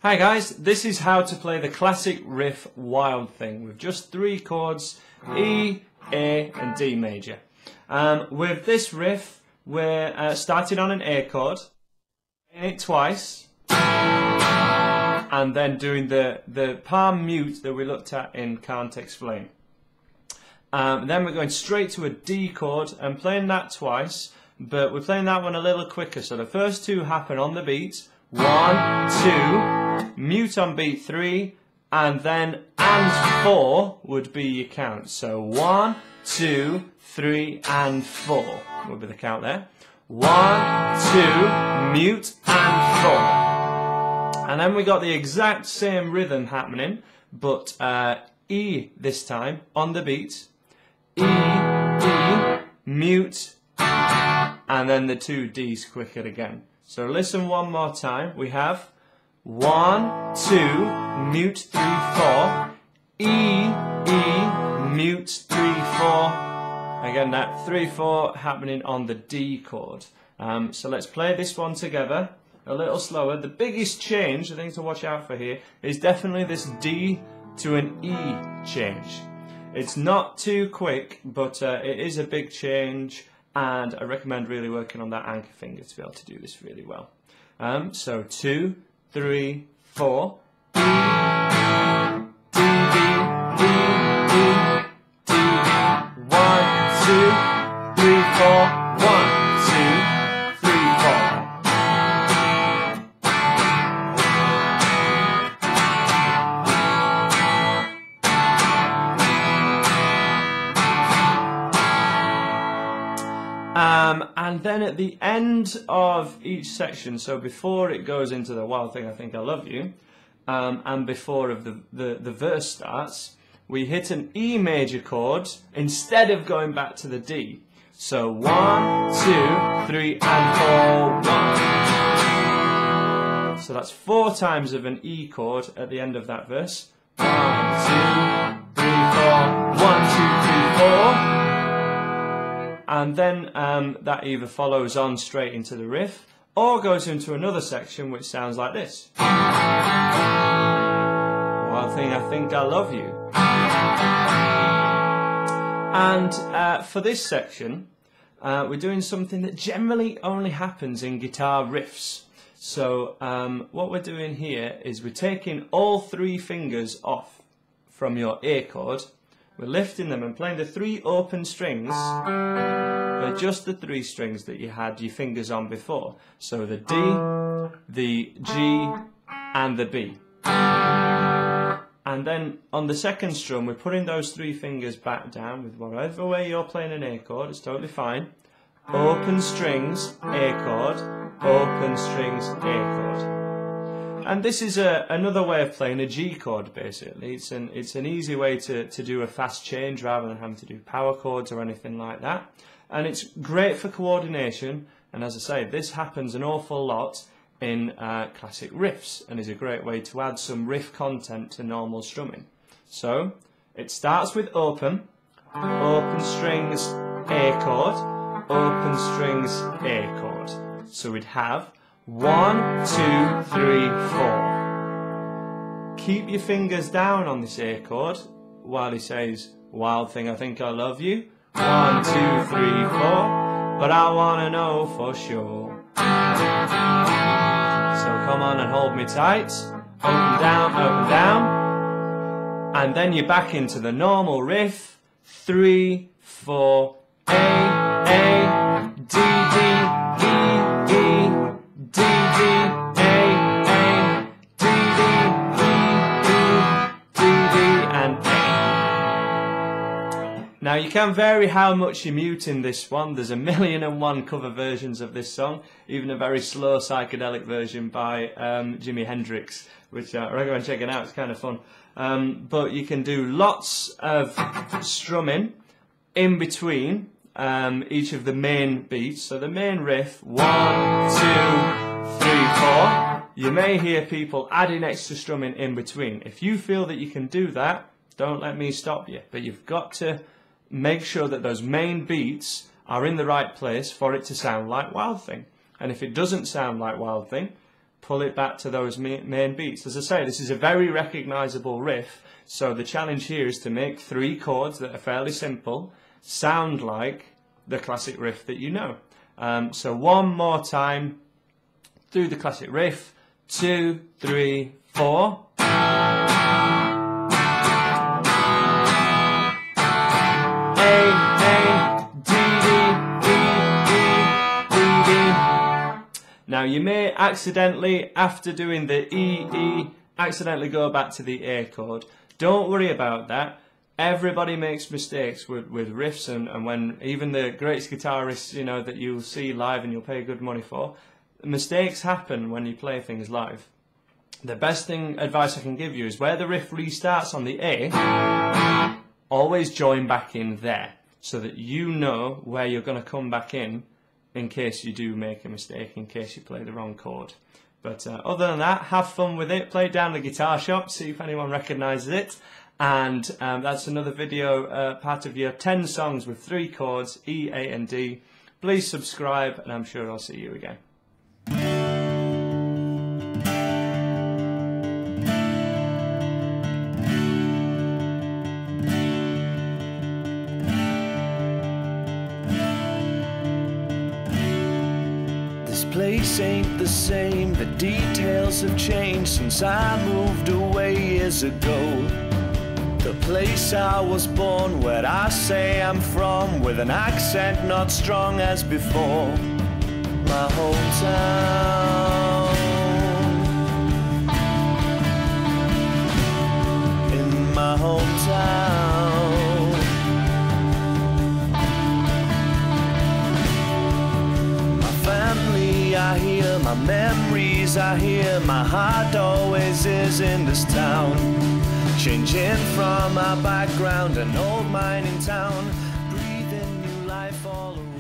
Hi guys, this is how to play the classic riff Wild Thing with just 3 chords, E, A and D major. With this riff we're starting on an A chord, playing it twice, and then doing the palm mute that we looked at in Can't Explain. Then we're going straight to a D chord and playing that twice, but we're playing that one a little quicker, so the first 2 happen on the beat, 1, 2, mute on beat 3, and then and 4 would be your count. So 1, 2, 3 and 4 would be the count there. 1, 2, mute and 4. And then we got the exact same rhythm happening, but E this time on the beat. E, E, mute, and then the 2 Ds quicker again. So listen one more time. We have 1, 2, mute 3, 4, E, E, mute 3, 4. Again, that 3, 4 happening on the D chord. So let's play this one together a little slower. The biggest change, the thing to watch out for here, is definitely this D to an E change. It's not too quick, but it is a big change, and I recommend really working on that anchor finger to be able to do this really well. So 2, 3, 4. E, D, D, E, E, D, D. 1, 2, 3, 4. 1, 2, 3, 4. And then at the end of each section, so before it goes into the Wild Thing, I Think I Love You, and before of the verse starts, we hit an E major chord instead of going back to the D. So 1, 2, 3 and 4, 1. So that's 4 times of an E chord at the end of that verse. 1, 2, 3, 4, 1, 2, 3, 4. And then that either follows on straight into the riff or goes into another section which sounds like this. Wild Thing, I Think I Love You. And for this section, we're doing something that generally only happens in guitar riffs. So what we're doing here is we're taking all 3 fingers off from your A chord. We're lifting them and playing the 3 open strings, but just the 3 strings that you had your fingers on before. So the D, the G, and the B. And then on the second strum, we're putting those 3 fingers back down with whatever way you're playing an A chord, it's totally fine. Open strings, A chord, open strings, A chord. And this is another way of playing a G chord, basically. It's an easy way to do a fast change rather than having to do power chords or anything like that. And it's great for coordination, and as I say, this happens an awful lot in classic riffs and is a great way to add some riff content to normal strumming. So it starts with open strings, A chord, open strings, A chord. So we'd have 1, 2, 3, 4. Keep your fingers down on this A chord while he says, Wild Thing, I Think I Love You. 1, 2, 3, 4. But I wanna know for sure. So come on and hold me tight. Open down. And then you're back into the normal riff. 3, 4, A, D, D, E, E. D, D, A, D, D, E, E, D, D, and A. Now you can vary how much you mute in this one. There's 1,000,001 cover versions of this song, even a very slow psychedelic version by Jimi Hendrix, which I recommend checking out, it's kind of fun. But you can do lots of strumming in between each of the main beats. So the main riff, 1, 2, 3, 4. You may hear people adding extra strumming in between. If you feel that you can do that, don't let me stop you. But you've got to make sure that those main beats are in the right place for it to sound like Wild Thing. And if it doesn't sound like Wild Thing, pull it back to those main beats. As I say, this is a very recognisable riff, so the challenge here is to make 3 chords that are fairly simple sound like the classic riff that you know. So one more time through the classic riff, 2, 3, 4. Now you may accidentally, after doing the E, accidentally go back to the A chord. Don't worry about that. Everybody makes mistakes with riffs, and when even the greatest guitarists, you know, that you'll see live and you'll pay good money for, mistakes happen when you play things live. The best advice I can give you is where the riff restarts on the A, always join back in there so that you know where you're going to come back in case you do make a mistake, in case you play the wrong chord. But other than that, have fun with it, play it down the guitar shop, see if anyone recognises it, and that's another video, part of your 10 songs with 3 chords, E, A and D. Please subscribe, and I'm sure I'll see you again. This place ain't the same, the details have changed since I moved away years ago. The place I was born, where I say I'm from, with an accent not strong as before. My hometown, in my hometown. I hear my memories, I hear my heart always is in this town. Changing from my background, an old mining town, breathing new life all around.